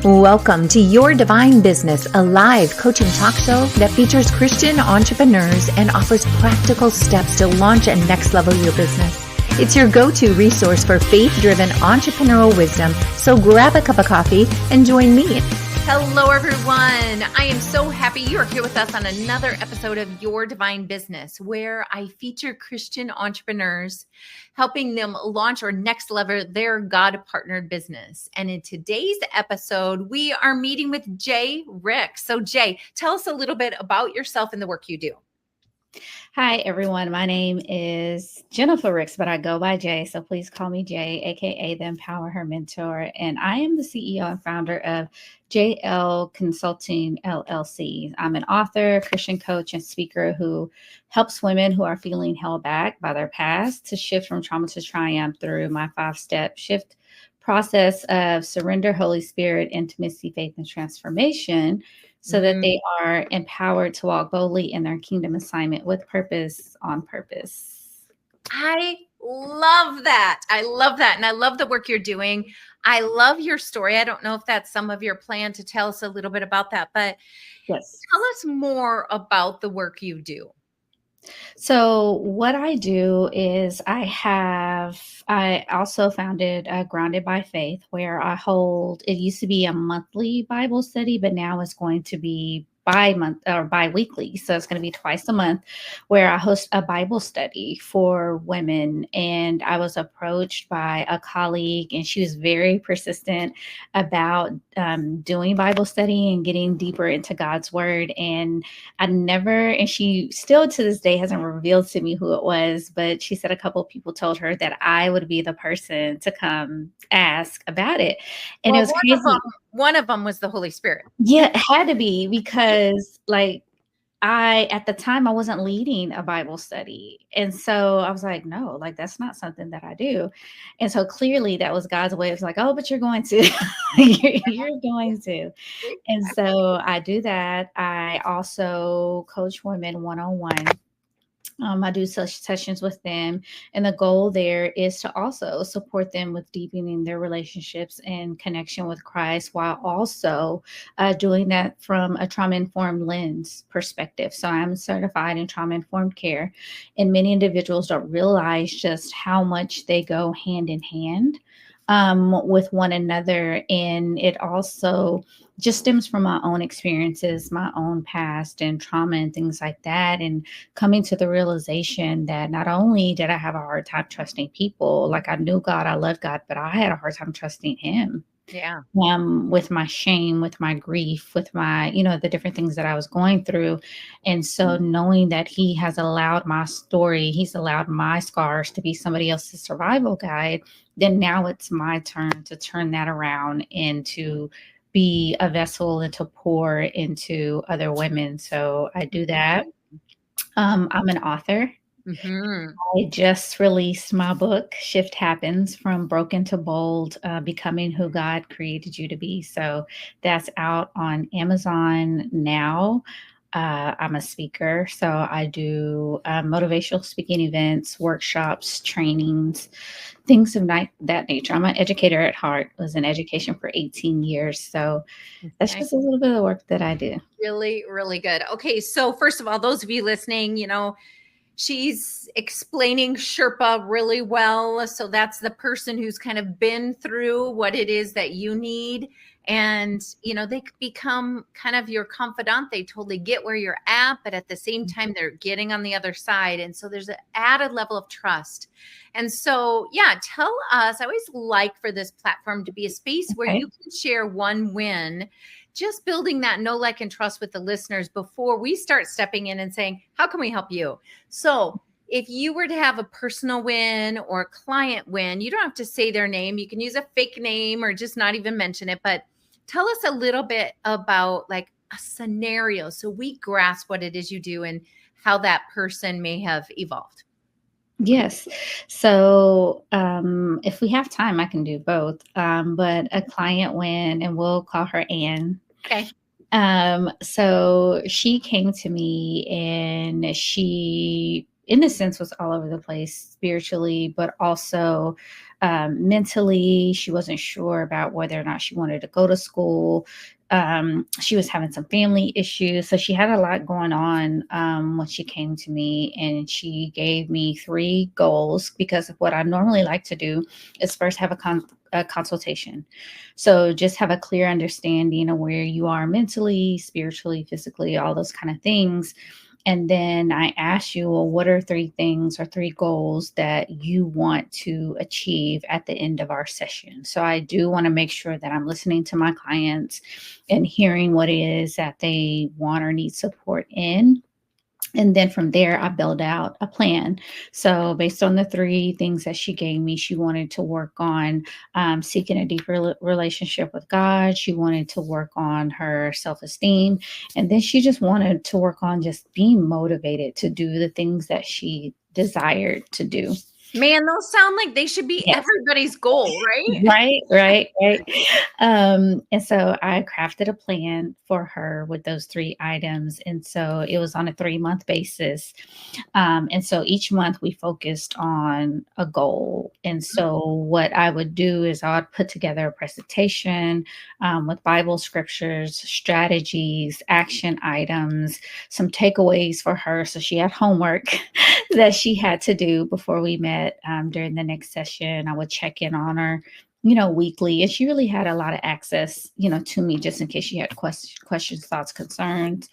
Welcome to Your Divine Business, a live coaching talk show that features Christian entrepreneurs and offers practical steps to launch and next level your business. It's your go-to resource for faith-driven entrepreneurial wisdom. So grab a cup of coffee and join me. Hello, everyone. I am so happy you are here with us on another episode of Your Divine Business, where I feature Christian entrepreneurs, helping them launch or next level their God-partnered business. And in today's episode, we are meeting with Jay Rick. So Jay, tell us a little bit about yourself and the work you do. Hi, everyone. My name is Jennifer Ricks, but I go by Jay. So please call me Jay, aka the Empower Her Mentor. And I am the CEO and founder of JL Consulting LLC. I'm an author, Christian coach, and speaker who helps women who are feeling held back by their past to shift from trauma to triumph through my 5-step shift process of surrender, Holy Spirit, intimacy, faith, and transformation, so that they are empowered to walk boldly in their kingdom assignment with purpose on purpose. I love that. I love that. And I love the work you're doing. I love your story. I don't know if that's some of your plan to tell us a little bit about that, but yes, tell us more about the work you do. So what I do is I also founded Grounded by Faith, where it used to be a monthly Bible study, but now it's going to be bi-month or bi-weekly. So it's going to be twice a month where I host a Bible study for women. And I was approached by a colleague, and she was very persistent about doing Bible study and getting deeper into God's word. And she still to this day hasn't revealed to me who it was, but she said a couple of people told her that I would be the person to come ask about it. And it was crazy. One of them was the Holy Spirit. Yeah, it had to be, because at the time I wasn't leading a Bible study. And so I was like, no, that's not something that I do. And so clearly that was God's way of oh, but you're going to, you're going to. And so I do that. I also coach women one-on-one. I do such sessions with them, and the goal there is to also support them with deepening their relationships and connection with Christ, while also doing that from a trauma-informed lens perspective. So I'm certified in trauma-informed care, and many individuals don't realize just how much they go hand in hand with one another. And it also just stems from my own experiences, my own past and trauma and things like that. And coming to the realization that not only did I have a hard time trusting people, I knew God, I loved God, but I had a hard time trusting him. Yeah. With my shame, with my grief, with my, the different things that I was going through. And so knowing that he has allowed my story, he's allowed my scars to be somebody else's survival guide, then now it's my turn to turn that around and to be a vessel and to pour into other women. So I do that. I'm an author. I just released my book, Shift Happens: From Broken to Bold, Becoming Who God Created You to Be. So that's out on Amazon now. I'm a speaker, so I do motivational speaking events, workshops, trainings, things of that nature. I'm an educator at heart, was in education for 18 years. So that's just a little bit of the work that I do. Really, really good. Okay, so first of all, those of you listening, she's explaining Sherpa really well. So that's the person who's kind of been through what it is that you need. And, they become kind of your confidant. They totally get where you're at, but at the same time, they're getting on the other side. And so there's an added level of trust. And so, yeah, tell us, I always like for this platform to be a space where you can share one win, just building that know, like, and trust with the listeners before we start stepping in and saying, how can we help you? So if you were to have a personal win or a client win, you don't have to say their name. You can use a fake name or just not even mention it. But tell us a little bit about a scenario so we grasp what it is you do and how that person may have evolved. Yes. So if we have time, I can do both. But a client win, and we'll call her Anne. Okay. So she came to me, and she in a sense, was all over the place spiritually, but also mentally. She wasn't sure about whether or not she wanted to go to school. She was having some family issues. So she had a lot going on when she came to me, and she gave me 3 goals, because what I normally like to do is first have a consultation. So just have a clear understanding of where you are mentally, spiritually, physically, all those kind of things. And then I ask you, well, what are 3 things or 3 goals that you want to achieve at the end of our session? So I do want to make sure that I'm listening to my clients and hearing what it is that they want or need support in. And then from there, I build out a plan. So, based on the 3 things that she gave me, she wanted to work on seeking a deeper relationship with God. She wanted to work on her self esteem. And then she just wanted to work on just being motivated to do the things that she desired to do. Man, those sound like they should be Yes. everybody's goal, right? Right. And so I crafted a plan for her with those 3 items. And so it was on a 3-month basis. And so each month we focused on a goal. And so what I would do is I would put together a presentation with Bible scriptures, strategies, action items, some takeaways for her. So she had homework that she had to do before we met during the next session. I would check in on her, weekly. And she really had a lot of access, to me, just in case she had questions, thoughts, concerns.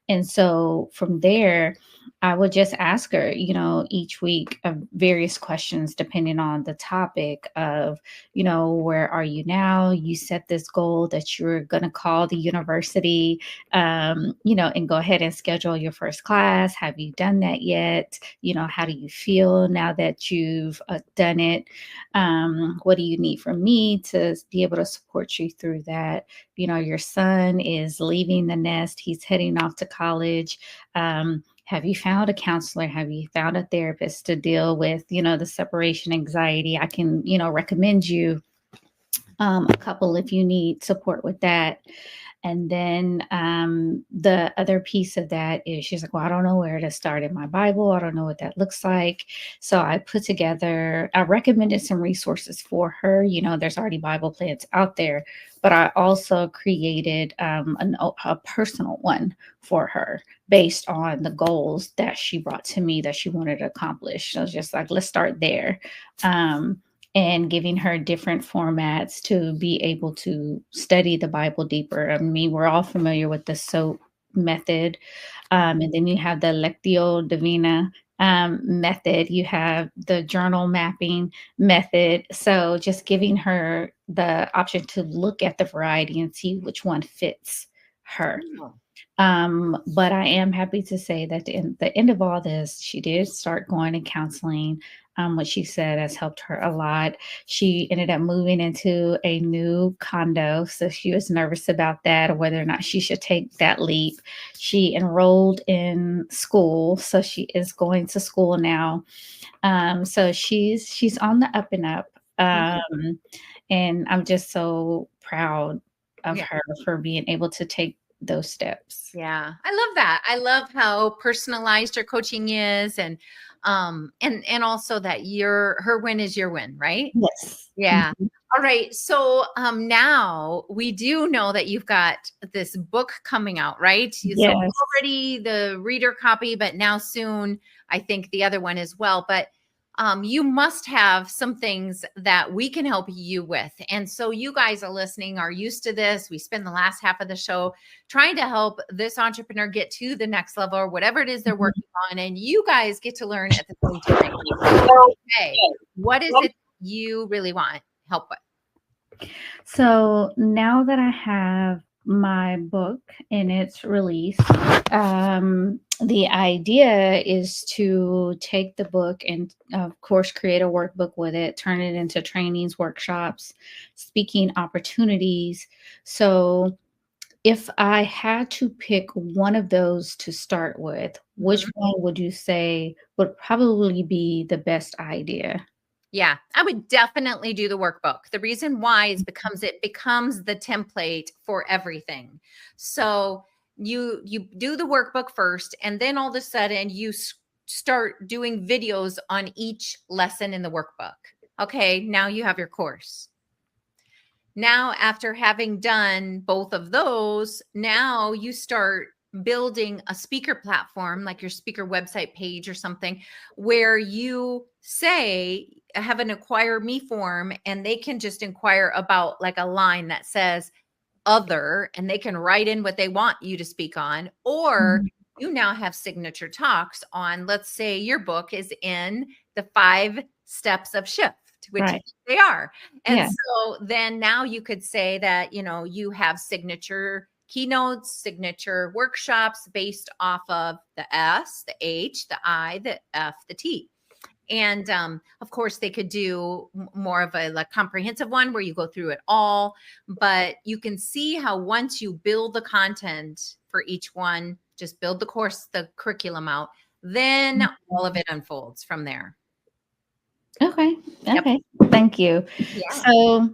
And so from there, I would just ask her, each week of various questions depending on the topic of, where are you now? You set this goal that you're going to call the university, and go ahead and schedule your first class. Have you done that yet? How do you feel now that you've done it? What do you need from me to be able to support you through that? Your son is leaving the nest. He's heading off to college. Have you found a counselor? Have you found a therapist to deal with, the separation anxiety? I can, recommend you a couple if you need support with that. And then the other piece of that is she's like, well, I don't know where to start in my Bible. I don't know what that looks like. So I recommended some resources for her. There's already Bible plans out there, but I also created a personal one for her based on the goals that she brought to me that she wanted to accomplish. So I was just like, let's start there. And giving her different formats to be able to study the Bible deeper. I mean, we're all familiar with the SOAP method. And then you have the Lectio Divina method. You have the journal mapping method. So just giving her the option to look at the variety and see which one fits her. But I am happy to say that in the end of all this, she did start going to counseling. What she said has helped her a lot. She ended up moving into a new condo. So she was nervous about that, or whether or not she should take that leap. She enrolled in school. So she is going to school now. So she's on the up and up. And I'm just so proud of her for being able to take those steps. Yeah. I love that. I love how personalized your coaching is, and also that her win is your win, right? Yes. Yeah. Mm-hmm. All right. So now we do know that you've got this book coming out, right? Yes. So already the reader copy, but now soon I think the other one as well. But you must have some things that we can help you with. And so you guys are listening, are used to this. We spend the last half of the show trying to help this entrepreneur get to the next level or whatever it is they're working on. And you guys get to learn at the same time. Okay, what is it you really want help with? So now that I have my book and its release, the idea is to take the book and, of course, create a workbook with it, turn it into trainings, workshops, speaking opportunities. So if I had to pick one of those to start with, which one would you say would probably be the best idea? Yeah, I would definitely do the workbook. The reason why is because it becomes the template for everything. So you do the workbook first, and then all of a sudden you start doing videos on each lesson in the workbook. Okay, now you have your course. Now, after having done both of those, now you start building a speaker platform, like your speaker website page or something, where you say, have an acquire me form, and they can just inquire about like a line that says other, and they can write in what they want you to speak on. Or you now have signature talks on, let's say your book is in the 5 steps of shift, which Right. they are. And Yeah. so then now you could say that, you know, you have signature keynotes, signature workshops based off of the S, the H, the I, the F, the T. And of course, they could do more of a like comprehensive one where you go through it all. But you can see how once you build the content for each one, just build the course, the curriculum out, then all of it unfolds from there. Okay. Yep. Okay. Thank you. Yeah. So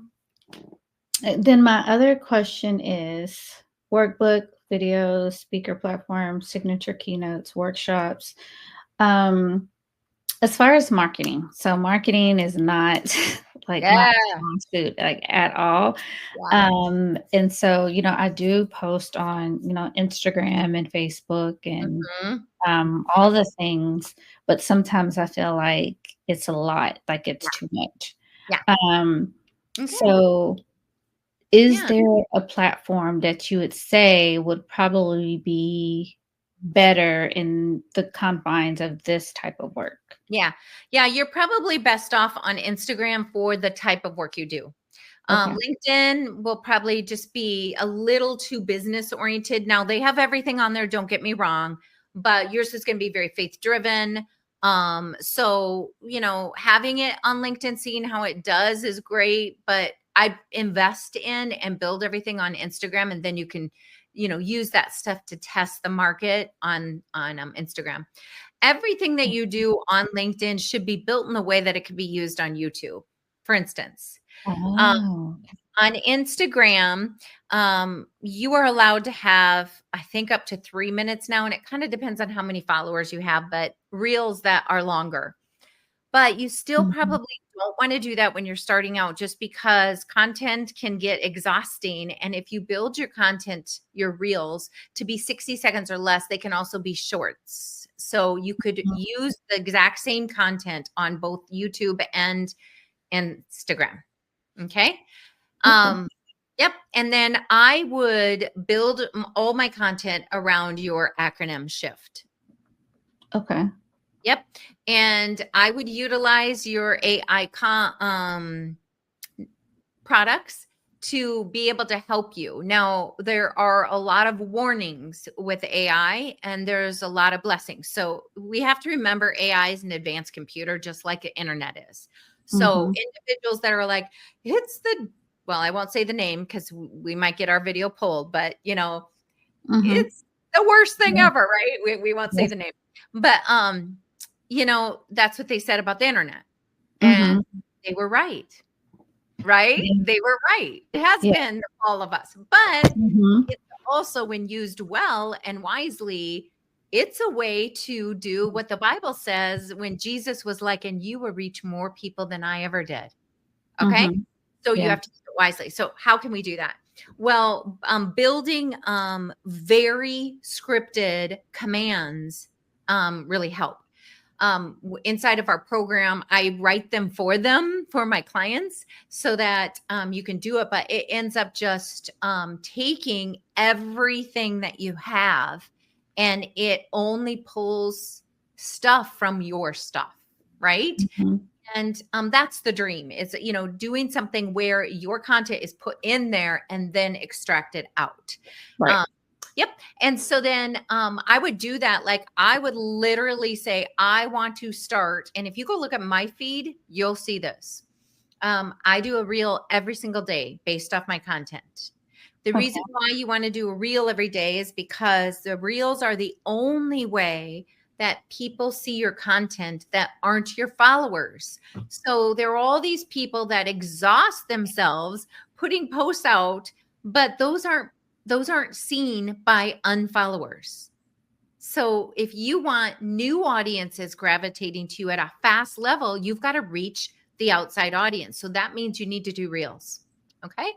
then my other question is workbook, videos, speaker platform, signature keynotes, workshops. As far as marketing, so marketing is not like my Yeah. strong suit, like at all. Yeah. And so, you know, I do post on, you know, Instagram and Facebook and Mhm. all the things, but sometimes I feel like it's a lot, like it's too much. Yeah. Um, Okay. so is Yeah. there a platform that you would say would probably be better in the confines of this type of work? Yeah. Yeah. You're probably best off on Instagram for the type of work you do. Okay. LinkedIn will probably just be a little too business oriented. Now they have everything on there, don't get me wrong, but yours is going to be very faith driven. So, you know, having it on LinkedIn, seeing how it does is great, but I invest in and build everything on Instagram, and then you can, you know, use that stuff to test the market on Instagram. Everything that you do on LinkedIn should be built in a way that it can be used on YouTube, for instance. Um, Oh, on Instagram, you are allowed to have, I think, up to 3 minutes now, and it kind of depends on how many followers you have, but reels that are longer. But you still mhm, probably don't want to do that when you're starting out, just because content can get exhausting. And if you build your content, your reels, to be 60 seconds or less, they can also be shorts. So you could mhm. use the exact same content on both YouTube and Instagram. Okay. Okay. Um, yep. And then I would build all my content around your acronym shift. Okay. Yep. And I would utilize your AI products to be able to help you. Now, there are a lot of warnings with AI and there's a lot of blessings. So we have to remember AI is an advanced computer, just like the internet is. So Mhm, individuals that are like, it's the, well, I won't say the name because we might get our video pulled, but you know, mhm. it's the worst thing Yeah. ever, right? We won't say Yes. the name. But you know, that's what they said about the internet. And Mhm. they were right. Right? Yeah. They were right. It has Yeah. been all of us, but Mhm. it's also, when used well and wisely, it's a way to do what the Bible says when Jesus was like, and you will reach more people than I ever did. Okay. Mhm. So you Yeah. have to use it wisely. So how can we do that? Well, building very scripted commands really help. Inside of our program, I write them for my clients so that you can do it, but it ends up just taking everything that you have, and it only pulls stuff from your stuff, right? Mhm. And that's the dream, is, you know, doing something where your content is put in there and then extracted out. Right. um, Yep. And so then I would do that. Like I would literally say, I want to start. And if you go look at my feed, you'll see this. I do a reel every single day based off my content. The Okay. reason why you want to do a reel every day is because the reels are the only way that people see your content that aren't your followers. So there are all these people that exhaust themselves putting posts out, but those aren't seen by unfollowers. So if you want new audiences gravitating to you at a fast level, you've got to reach the outside audience. So that means you need to do reels. Okay.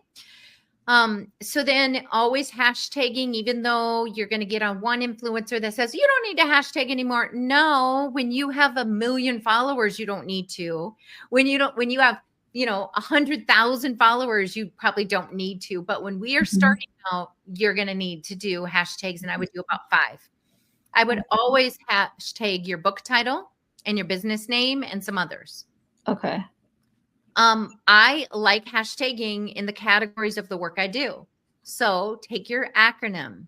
So then always hashtagging, even though you're going to get on one influencer that says, you don't need to hashtag anymore. No, when you have 1 million followers, you don't need to. When you have, 100,000 followers, you probably don't need to. But when we are starting out, you're going to need to do hashtags. And I would do about 5. I would always hashtag your book title and your business name and some others. Okay. I like hashtagging in the categories of the work I do. So take your acronym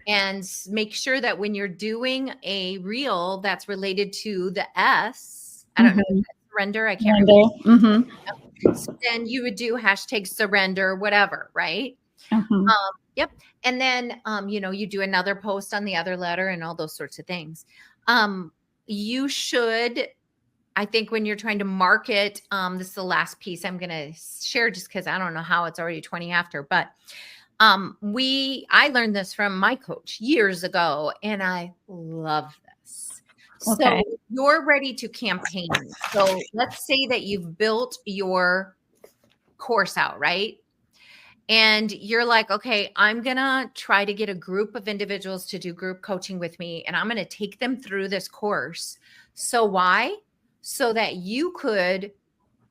and make sure that when you're doing a reel that's related to the S, I don't know, surrender, I can't remember. So then you would do hashtag surrender, whatever, right? Yep. And then, you do another post on the other letter and all those sorts of things. You should, I think when you're trying to market, this is the last piece I'm going to share just because I don't know how it's already 20 after, but I learned this from my coach years ago and I love this. Okay. So you're ready to campaign. So let's say that you've built your course out, right? And you're like, okay, I'm going to try to get a group of individuals to do group coaching with me. And I'm going to take them through this course. So why? So that you could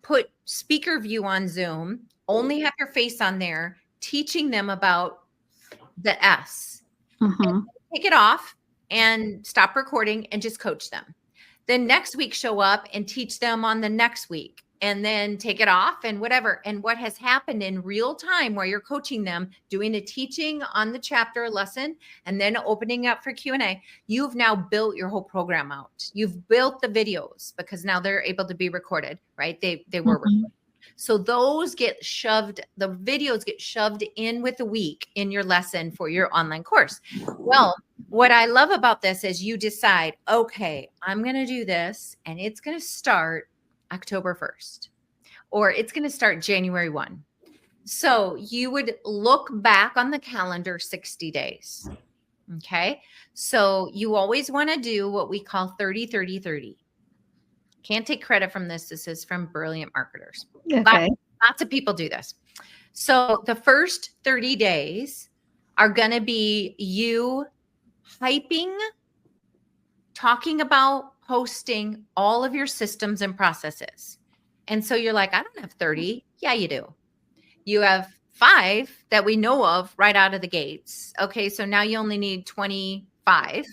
put speaker view on Zoom, only have your face on there, teaching them about the S. Take it off and stop recording and just coach them. Then next week, show up and teach them on the next week. And then take it off and whatever. And what has happened in real time while you're coaching them, doing a teaching on the chapter lesson, and then opening up for Q&A, you've now built your whole program out. You've built the videos because now they're able to be recorded, right? They were recorded. So those get shoved, the videos get shoved in with a week in your lesson for your online course. Well, what I love about this is you decide, okay, I'm going to do this and it's going to start October 1st, or it's going to start January 1. So you would look back on the calendar 60 days. Okay. So you always want to do what we call 30, 30, 30. Can't take credit from this. This is from brilliant marketers. Okay. Lots of people do this. So the first 30 days are going to be you hyping, talking about, posting all of your systems and processes. And so you're like, I don't have 30. Yeah, you do. You have 5 that we know of right out of the gates. Okay. So now you only need 25.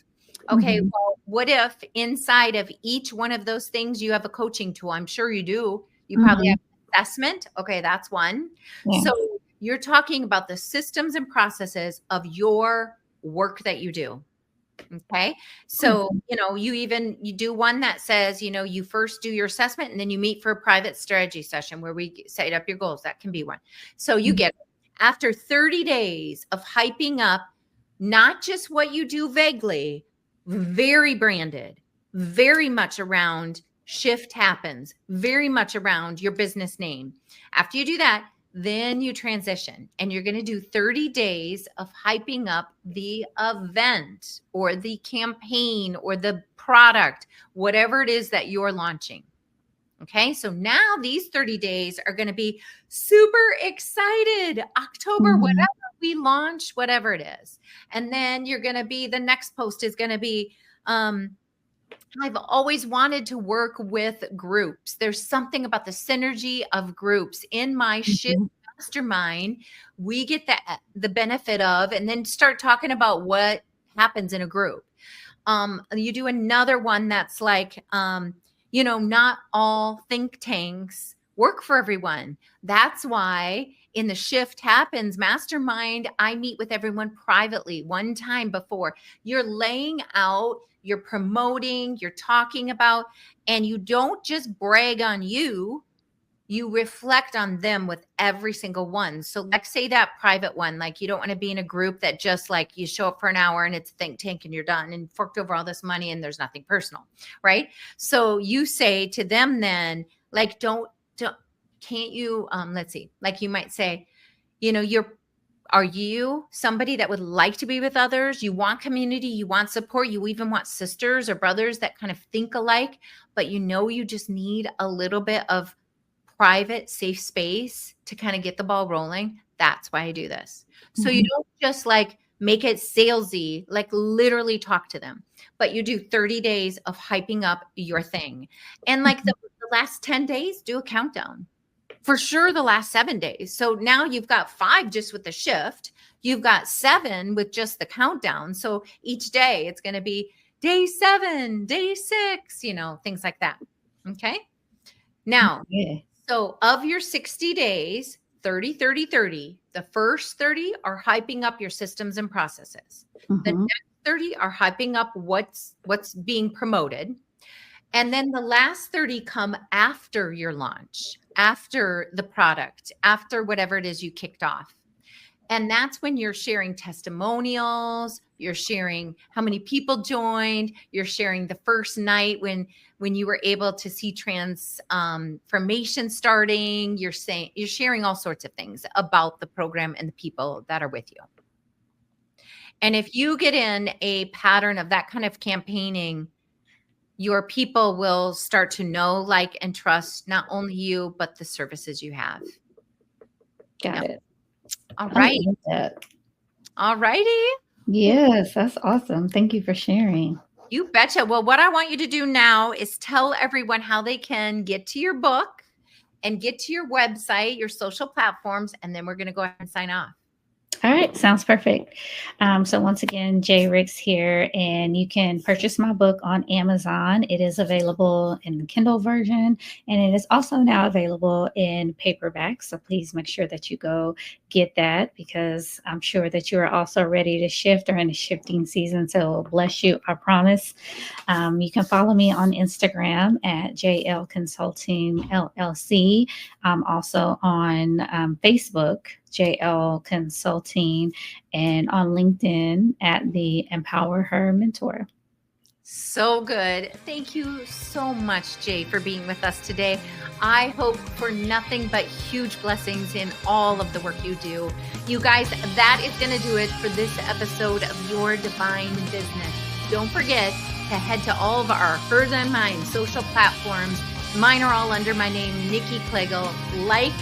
Okay. Well, what if inside of each one of those things you have a coaching tool? I'm sure you do. You probably have an assessment. Okay. That's one. Yeah. So you're talking about the systems and processes of your work that you do. Okay. So, you do one that says, you first do your assessment and then you meet for a private strategy session where we set up your goals. That can be one. So you get after 30 days of hyping up, not just what you do vaguely, very branded, very much around shift happens, very much around your business name. After you do that, then you transition and you're going to do 30 days of hyping up the event or the campaign or the product, whatever it is that you're launching. Okay. So now these 30 days are going to be super excited. October, whatever we launch, whatever it is. And then the next post is going to be, I've always wanted to work with groups. There's something about the synergy of groups in my shift mastermind. We get the benefit of, and then start talking about what happens in a group. You do another one that's like, not all think tanks work for everyone. That's why in the shift happens mastermind, I meet with everyone privately one time before. You're laying out, you're promoting, you're talking about, and you don't just brag on you reflect on them with every single one. So like say that private one, like you don't want to be in a group that just like you show up for an hour and it's a think tank and you're done and forked over all this money and there's nothing personal, right? So you say to them then, like, can't you, let's see, like you might say, Are you somebody that would like to be with others? You want community, you want support, you even want sisters or brothers that kind of think alike, but you know you just need a little bit of private, safe space to kind of get the ball rolling? That's why I do this. So you don't just like make it salesy, like literally talk to them, but you do 30 days of hyping up your thing. And like the last 10 days, do a countdown. For sure, the last 7 days. So now you've got 5 just with the shift. You've got 7 with just the countdown. So each day it's going to be day 7, day 6, things like that. Okay. Now, so of your 60 days, 30, 30, 30, the first 30 are hyping up your systems and processes. The next 30 are hyping up what's being promoted. And then the last 30 come after your launch, after the product, after whatever it is you kicked off. And that's when you're sharing testimonials, you're sharing how many people joined, you're sharing the first night when you were able to see transformation starting, you're sharing all sorts of things about the program and the people that are with you. And if you get in a pattern of that kind of campaigning, your people will start to know, like, and trust not only you, but the services you have. Got it. All right. All righty. Yes, that's awesome. Thank you for sharing. You betcha. Well, what I want you to do now is tell everyone how they can get to your book and get to your website, your social platforms, and then we're going to go ahead and sign off. All right. Sounds perfect. So once again, J. Ricks here, and you can purchase my book on Amazon. It is available in the Kindle version, and it is also now available in paperback. So please make sure that you go get that, because I'm sure that you are also ready to shift or in a shifting season. So it will bless you, I promise. You can follow me on Instagram at JL Consulting LLC. I'm also on Facebook, JL Consulting, and on LinkedIn at the Empower Her Mentor. So good. Thank you so much, Jay, for being with us today. I hope for nothing but huge blessings in all of the work you do. You guys, that is going to do it for this episode of Your Divine Business. Don't forget to head to all of our Hers and Mine social platforms. Mine are all under my name, Nikki Klegel. Like,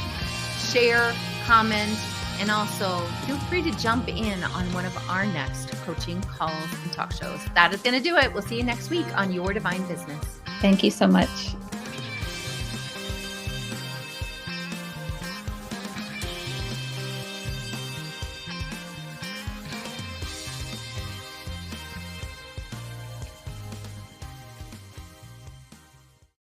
share, comment, and also feel free to jump in on one of our next coaching calls and talk shows. That is going to do it. We'll see you next week on Your Divine Business. Thank you so much.